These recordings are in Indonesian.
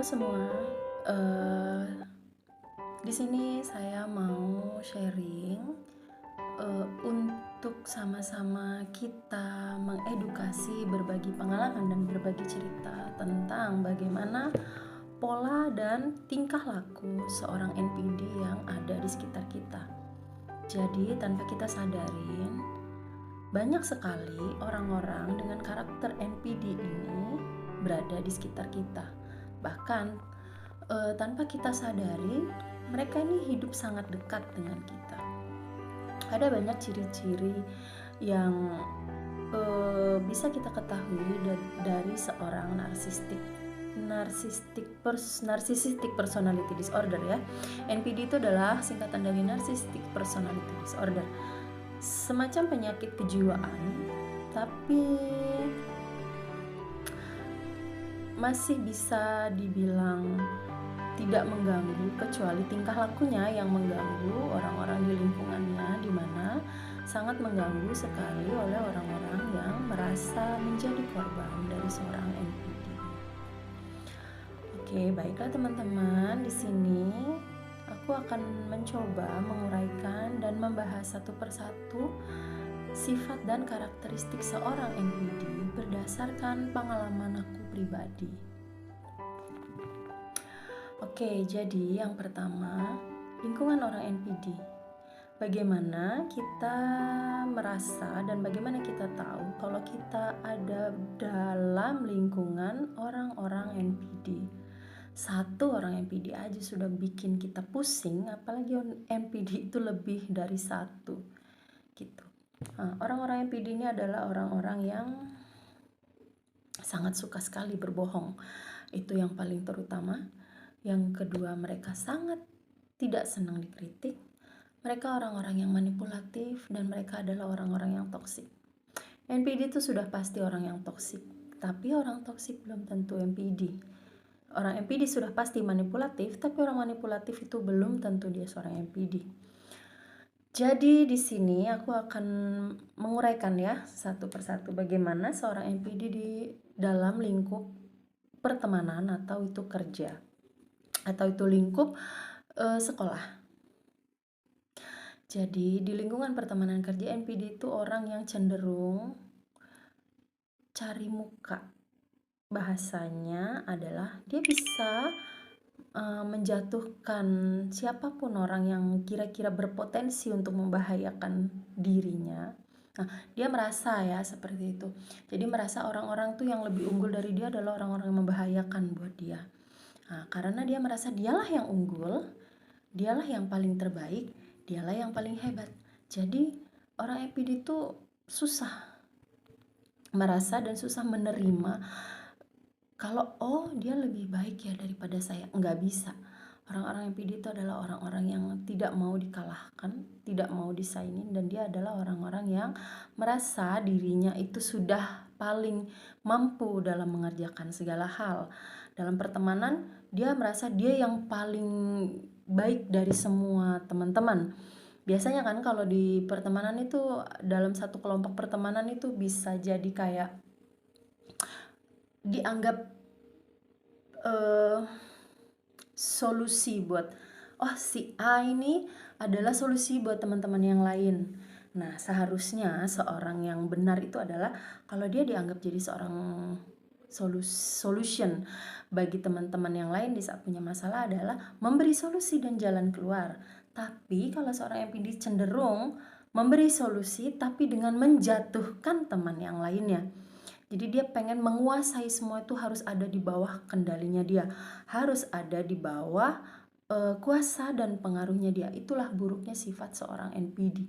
semua, eee, di sini saya mau sharing, untuk sama-sama kita mengedukasi, berbagi pengalaman dan berbagi cerita tentang bagaimana pola dan tingkah laku seorang NPD yang ada di sekitar kita. Jadi tanpa kita sadarin, banyak sekali orang-orang dengan karakter NPD ini berada di sekitar kita. Bahkan tanpa kita sadari, mereka ini hidup sangat dekat dengan kita. Ada banyak ciri-ciri yang bisa kita ketahui dari seorang narcissistic personality disorder ya. NPD itu adalah singkatan dari narcissistic personality disorder, semacam penyakit kejiwaan, tapi masih bisa dibilang tidak mengganggu, kecuali tingkah lakunya yang mengganggu orang-orang di lingkungannya, di mana sangat mengganggu sekali oleh orang-orang yang merasa menjadi korban dari seorang NPD. Oke, baiklah teman-teman, di sini aku akan mencoba menguraikan dan membahas satu persatu sifat dan karakteristik seorang NPD berdasarkan pengalaman aku pribadi. Oke, jadi yang pertama, lingkungan orang NPD. Bagaimana kita merasa dan bagaimana kita tahu kalau kita ada dalam lingkungan orang-orang NPD. Satu orang NPD aja sudah bikin kita pusing, apalagi NPD itu lebih dari satu, gitu. Orang-orang NPD ini adalah orang-orang yang sangat suka sekali berbohong. Itu yang paling terutama. Yang kedua, mereka sangat tidak senang dikritik. Mereka orang-orang yang manipulatif dan mereka adalah orang-orang yang toksik. NPD itu sudah pasti orang yang toksik, tapi orang toksik belum tentu NPD. Orang NPD sudah pasti manipulatif, tapi orang manipulatif itu belum tentu dia seorang NPD. Jadi di sini aku akan menguraikan ya satu persatu bagaimana seorang NPD di dalam lingkup pertemanan atau itu kerja atau itu lingkup sekolah. Jadi di lingkungan pertemanan kerja, NPD itu orang yang cenderung cari muka. Bahasanya adalah dia bisa menjatuhkan siapapun orang yang kira-kira berpotensi untuk membahayakan dirinya. Nah, dia merasa ya seperti itu. Jadi merasa orang-orang tuh yang lebih unggul dari dia adalah orang-orang yang membahayakan buat dia. Nah, karena dia merasa dialah yang unggul, dialah yang paling terbaik, dialah yang paling hebat. Jadi orang NPD itu susah merasa dan susah menerima kalau dia lebih baik ya daripada saya. Enggak bisa. Orang-orang NPD itu adalah orang-orang yang tidak mau dikalahkan, tidak mau disaingin, dan dia adalah orang-orang yang merasa dirinya itu sudah paling mampu dalam mengerjakan segala hal. Dalam pertemanan, dia merasa dia yang paling baik dari semua teman-teman. Biasanya kan kalau di pertemanan itu, dalam satu kelompok pertemanan itu bisa jadi kayak dianggap solusi buat si A ini adalah solusi buat teman-teman yang lain. Nah, seharusnya seorang yang benar itu adalah kalau dia dianggap jadi seorang solution bagi teman-teman yang lain di saat punya masalah adalah memberi solusi dan jalan keluar. Tapi kalau seorang NPD cenderung memberi solusi tapi dengan menjatuhkan teman yang lainnya. Jadi dia pengen menguasai semua, itu harus ada di bawah kendalinya dia, harus ada di bawah kuasa dan pengaruhnya dia. Itulah buruknya sifat seorang NPD.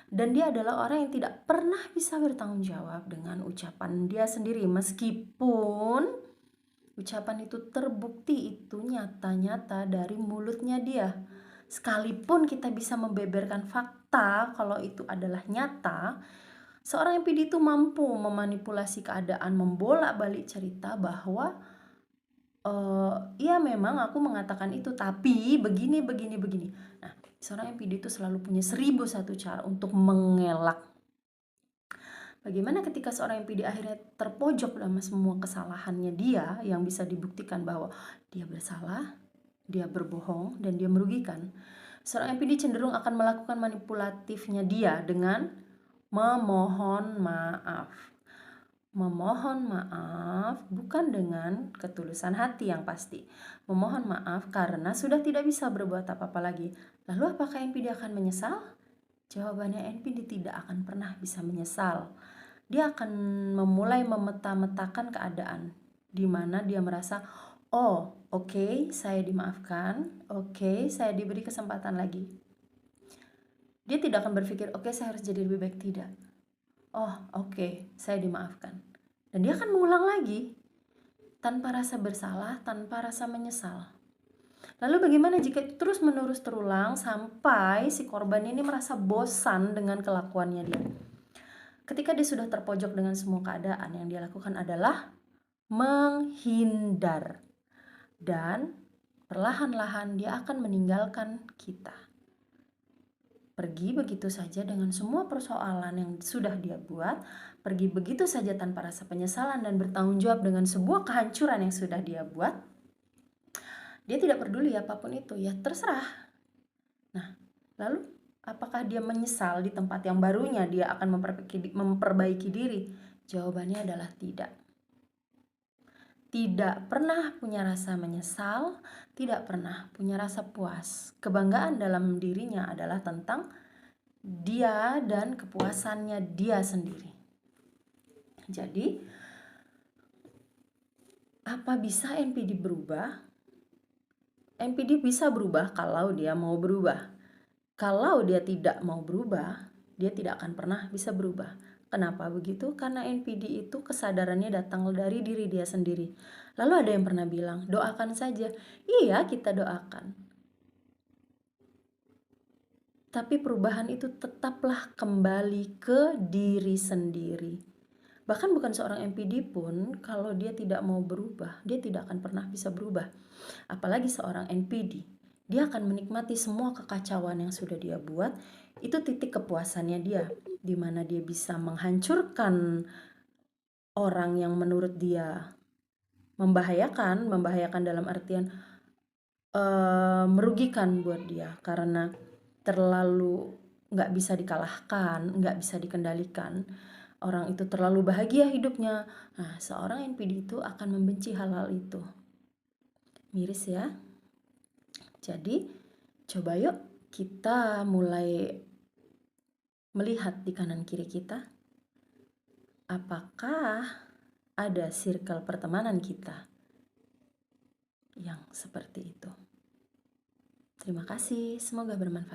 Dan dia adalah orang yang tidak pernah bisa bertanggung jawab dengan ucapan dia sendiri, meskipun ucapan itu terbukti itu nyata-nyata dari mulutnya dia. Sekalipun kita bisa membeberkan fakta kalau itu adalah nyata, seorang NPD itu mampu memanipulasi keadaan, membolak-balik cerita bahwa ya memang aku mengatakan itu, tapi begini. Nah, seorang NPD itu selalu punya 1001 cara untuk mengelak Bagaimana ketika seorang NPD akhirnya terpojok dalam semua kesalahannya dia yang bisa dibuktikan bahwa dia bersalah, dia berbohong, dan dia merugikan. Seorang NPD cenderung akan melakukan manipulatifnya dia dengan memohon maaf. Memohon maaf bukan dengan ketulusan hati yang pasti. Memohon maaf karena sudah tidak bisa berbuat apa-apa lagi. Lalu apakah NPD akan menyesal? Jawabannya, NPD tidak akan pernah bisa menyesal. Dia akan memulai memeta-metakan keadaan di mana dia merasa, oh oke, saya dimaafkan, oke, saya diberi kesempatan lagi. Dia tidak akan berpikir, oke, saya harus jadi lebih baik, tidak. Oh oke, saya dimaafkan. Dan dia akan mengulang lagi tanpa rasa bersalah, tanpa rasa menyesal. Lalu bagaimana jika terus menerus terulang sampai si korban ini merasa bosan dengan kelakuannya dia? Ketika dia sudah terpojok dengan semua keadaan, yang dia lakukan adalah menghindar. Dan perlahan-lahan dia akan meninggalkan kita. Pergi begitu saja dengan semua persoalan yang sudah dia buat, pergi begitu saja tanpa rasa penyesalan dan bertanggung jawab dengan sebuah kehancuran yang sudah dia buat. Dia tidak peduli apapun itu, ya terserah. Nah, lalu apakah dia menyesal di tempat yang barunya dia akan memperbaiki diri? Jawabannya adalah tidak. Tidak pernah punya rasa menyesal, tidak pernah punya rasa puas. Kebanggaan dalam dirinya adalah tentang dia dan kepuasannya dia sendiri. Jadi, apa bisa NPD berubah? NPD bisa berubah kalau dia mau berubah. Kalau dia tidak mau berubah, dia tidak akan pernah bisa berubah. Kenapa begitu? Karena NPD itu kesadarannya datang dari diri dia sendiri. Lalu ada yang pernah bilang, doakan saja. Iya, kita doakan. Tapi perubahan itu tetaplah kembali ke diri sendiri. Bahkan bukan seorang NPD pun, kalau dia tidak mau berubah, dia tidak akan pernah bisa berubah. Apalagi seorang NPD, dia akan menikmati semua kekacauan yang sudah dia buat. Itu titik kepuasannya dia, di mana dia bisa menghancurkan orang yang menurut dia membahayakan dalam artian merugikan buat dia karena terlalu nggak bisa dikalahkan, nggak bisa dikendalikan. Orang itu terlalu bahagia hidupnya. Nah, seorang NPD itu akan membenci hal-hal itu. Miris ya. Jadi, coba yuk kita mulai melihat di kanan kiri kita. Apakah ada circle pertemanan kita yang seperti itu? Terima kasih, semoga bermanfaat.